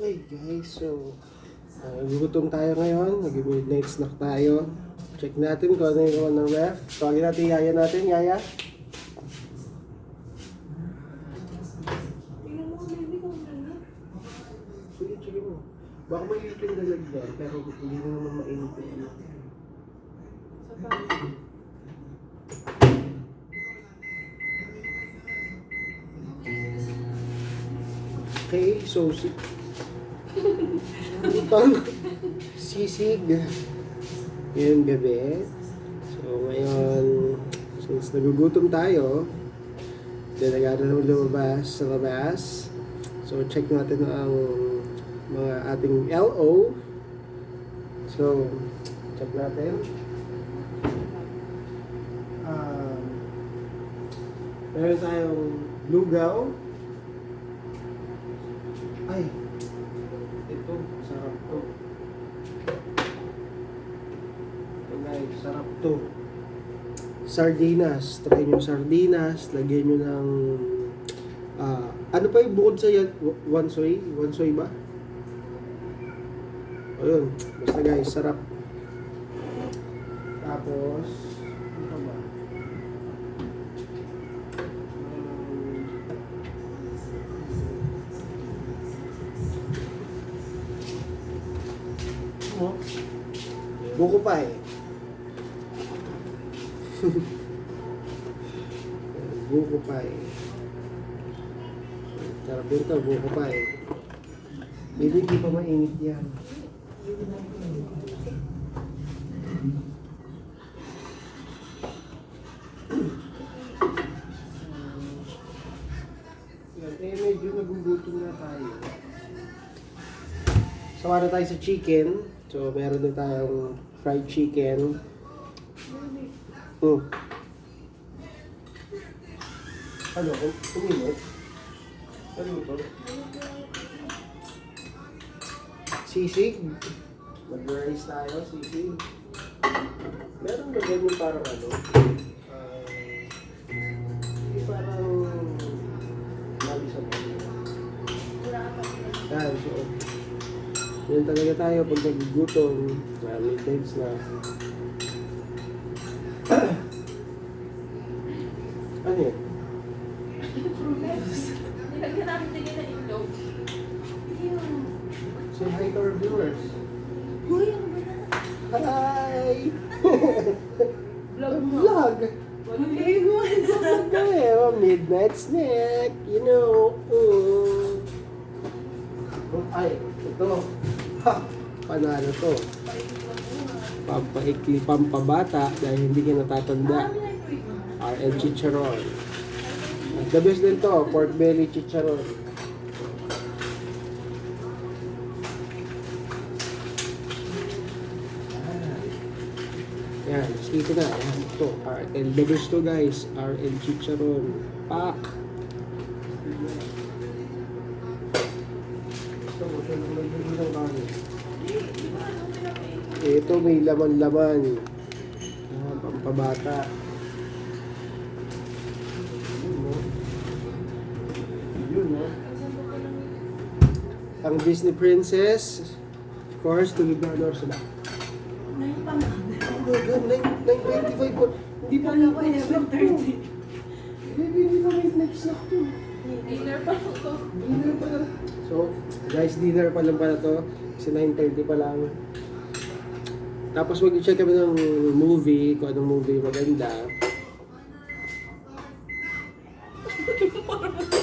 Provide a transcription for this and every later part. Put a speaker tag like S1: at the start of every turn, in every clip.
S1: Okay guys, so gugutom tayo ngayon, nag-midnight snack tayo. Check natin kung ano yung ng ref. Tawagin natin yung yaya natin, yaya. Sige, sige mo. Baka mainit yung dalag yan, pero hindi na naman mainit yung Okay, so utang sisig yung gabi. So ngayon, since nagugutom tayo, nagana naman lumabas sa labas. So check natin ang mga ating LO. So check natin. Meron tayong lugaw. Ay, ito, sarap to. Ito guys, sarap to. Sardinas, try nyo sardinas, lagyan nyo ng ano pa yung bukod sa yan? Wansoy? Wansoy ba? O yun, basta guys, sarap. Tapos, ano pa ba? Buko pa eh. Buko pa eh. Sarap yun to, buko pa eh. Hindi pa mainit yan. Yan, medyo nagugutom na tayo. Sawa na tayo sa chicken. So, meron din tayong fried chicken. Ano? Uminit? Ano ito? Sisig. Mag-rice tayo, sisig. Meron na ganyan parang ano? Parang malisang. Yan, so yan talaga tayo pag nagugutom. Midnight snack. Ano yan?
S2: Nilagyan namin tingin na itlog.
S1: Say hi to our viewers.
S2: Uy, ano ba na?
S1: Hi!
S2: Vlog mo.
S1: Vlog!
S2: Hindi mo.
S1: Vlog kami. Midnight snack. You know. Ay, ito. Ha! Panalo to. Pampaikli, pampabata dahil hindi ka natatanda. RL Chicharon. The best din to, pork belly chicharon. Yan, dito na. Yan, ito. RL. The best to guys. RL Chicharon. Pak! Ito may laman-laman. Pampabata. Yun, no? Ang Disney Princess, of course, Tulugano sila. Oh my God, 9:25 po. Hindi pa
S2: Kala ko
S1: next snack to.
S2: 11:30.
S1: Baby, hindi pa next snack to.
S2: Dinner pa ako.
S1: Dinner pa lang. So, guys, dinner pa lang pala to. Kasi 9:30 pa lang. Tapos mag-check kami ng movie, kung anong movie maganda.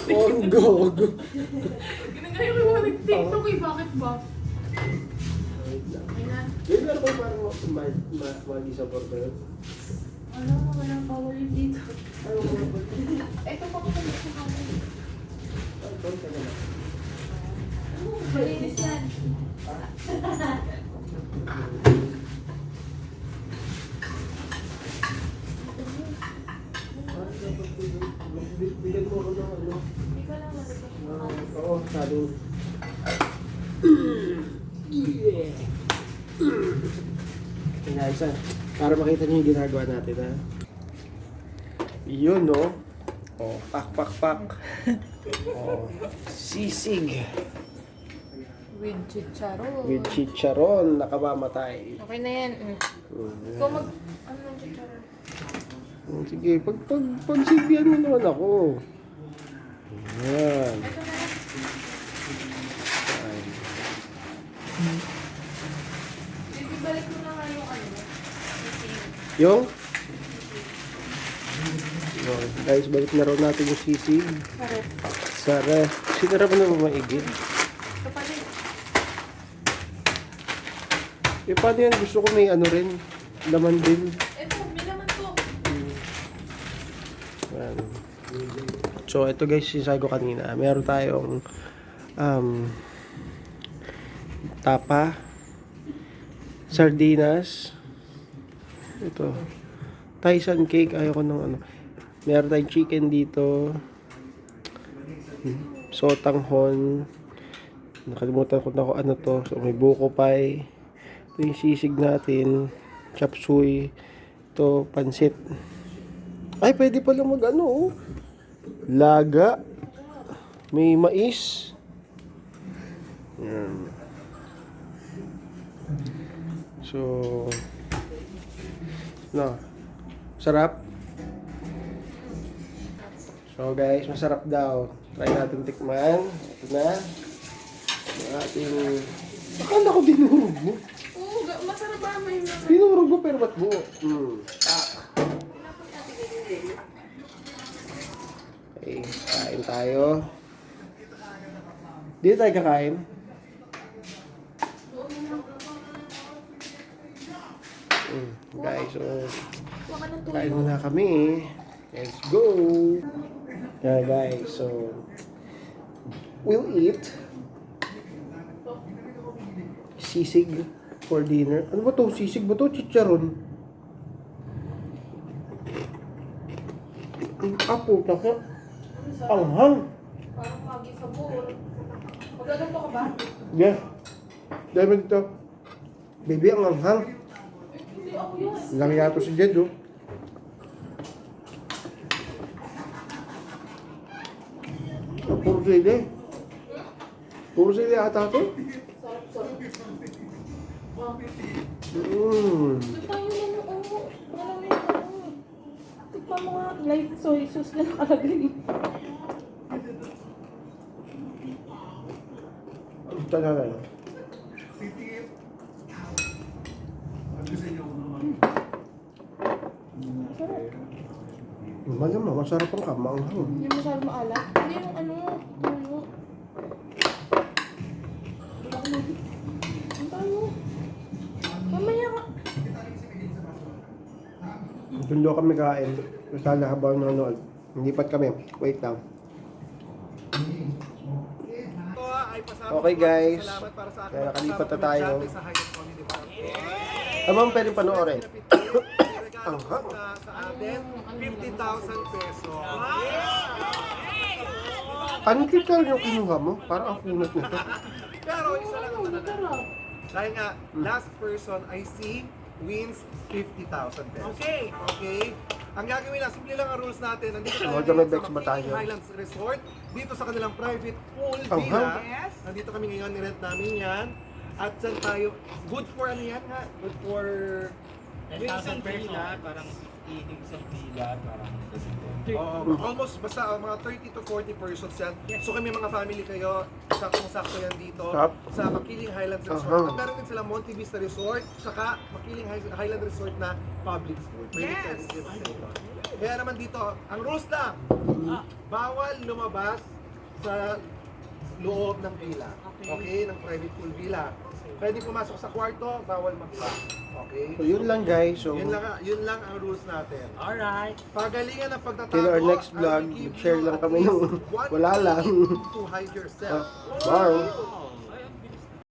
S1: Orgog!
S2: Ginagaya ko yung mga nag-tiktok eh. Bakit ba?
S1: Yung meron ba parang mali sa border?
S2: Ano, walang bawal yun dito.
S1: Ano mo ba?
S2: Ito pa ko sa kamay.
S1: Ito, teka na.
S2: Malinis yan.
S1: Bigyan mo ako ng ano?
S2: Hindi ka lang malinis.
S1: Oo, sabi. Yeah! Guys, para makita niyo yung ginagawa natin, ha? Yun, no? Oh, pak. Oh, sisig.
S2: With chicharon.
S1: With chicharon, nakamamatay.
S2: Okay na yan. Ikaw mag... Ano ng chicharon?
S1: Sige, pagsilbihan mo naman ako. Ayan.
S2: Ito na. Bibalik mo na nga yung ano.
S1: Yung? Guys, balik na raw natin yung sisig.
S2: Sarap.
S1: Sa ref. Sinarap na maigit.
S2: Ito pa rin.
S1: Eh, paano yan? Gusto ko may ano rin. Laman din.
S2: Ito, may naman to.
S1: Ayan. So, ito guys, sinasabi ko kanina. Meron tayong tapa, sardinas, ito, Tyson cake, ayoko ng ano. Meron tayong chicken dito, sotanghon, nakalimutan ko na kung ano to. So, may buko pie, ito yung sisig natin, chop suey, ito, pansit. Ay, pwede pala mag ano, oh. Laga, may mais. Yan. So, no, sarap. So guys, masarap daw. Try natin tikman. Ito na. Yung ating... Akala ko dinurog mo.
S2: Oo, masarap ba may mga...
S1: Dinurog mo pero ba't buo? Okay, kain tayo. Dito tayo kakain. Guys, so
S2: Huwag ka ng
S1: kain
S2: tuyo.
S1: muna kami. Let's go! Yeah, guys, so we'll eat sisig for dinner. Ano ba to? Sisig ba to? Chicharon? Ang apo, taka. Anghang.
S2: Parang magi sa bowl. Magagato ka ba?
S1: Yeah. Dahil mo dito. Baby, ang anghang.
S2: Hindi ako yun.
S1: Lang yato si Jed, oh. Oh, puro sili. Puro sili ata to.
S2: Sarap-sarap.
S1: Mmm.
S2: Tignan nyo naman, oo. Alam mo yung ano. Tignan mo nga, light soy sauce na nakalagay.
S1: Ito na lang. Malamang, masarap ang kamanghang.
S2: Hindi masyado maalat. Hindi yung ano, tuyo. Ang tayo. Mamaya ka.
S1: Doon daw kami kain. Masala habang nanonood. Hindi pat kami. Wait lang. Okay guys. Kaya nakalipat na tayo. Tamang pwede panoorin. Ang hang.
S3: Sa atin, 50,000 pesos.
S1: Anong tikal yung kinuha mo? Parang ang kunat nito.
S3: Pero isa lang ang tanong. Dahil nga, last person I see wins 50,000 pesos. Okay. Okay? Ang gagawin na, simple lang ang rules natin. Nandito tayo
S1: Huwag kami
S3: ngayon
S1: Bex
S3: sa
S1: Batalyon.
S3: McKinney Highlands Resort. Dito sa kanilang private pool
S1: Oh,
S3: villa.
S1: huh?
S3: Yes. Nandito kami ngayon, nirent namin yan. At dyan tayo, good for ano yan ha? Good for
S4: 10,000 villa, parang inig sa villa, parang
S3: Oo, almost basta mga 30 to 40 persons yan. So kami mga family kayo, saktong-sakto yan dito
S1: Sarap.
S3: sa Makiling Highlands Resort.
S1: Aha.
S3: At meron din sila Monte Vista Resort, saka Makiling Highland Resort na public school. Pwede kayo dito sa ito. Kaya naman dito, ang rules lang, bawal lumabas sa loob ng villa. Okay? Ng private pool villa. Pwede pumasok sa kwarto, bawal magpa. Okay?
S1: So yun lang guys. So
S3: Yun lang ang rules natin.
S4: alright.
S3: Pagalingan ang pagtatago.
S1: till our next
S3: I
S1: vlog,
S3: will give
S1: mag-share
S3: you
S1: lang
S3: at
S1: kami
S3: least
S1: ng
S3: one
S1: wala lang.
S3: to hide yourself.
S1: Wow.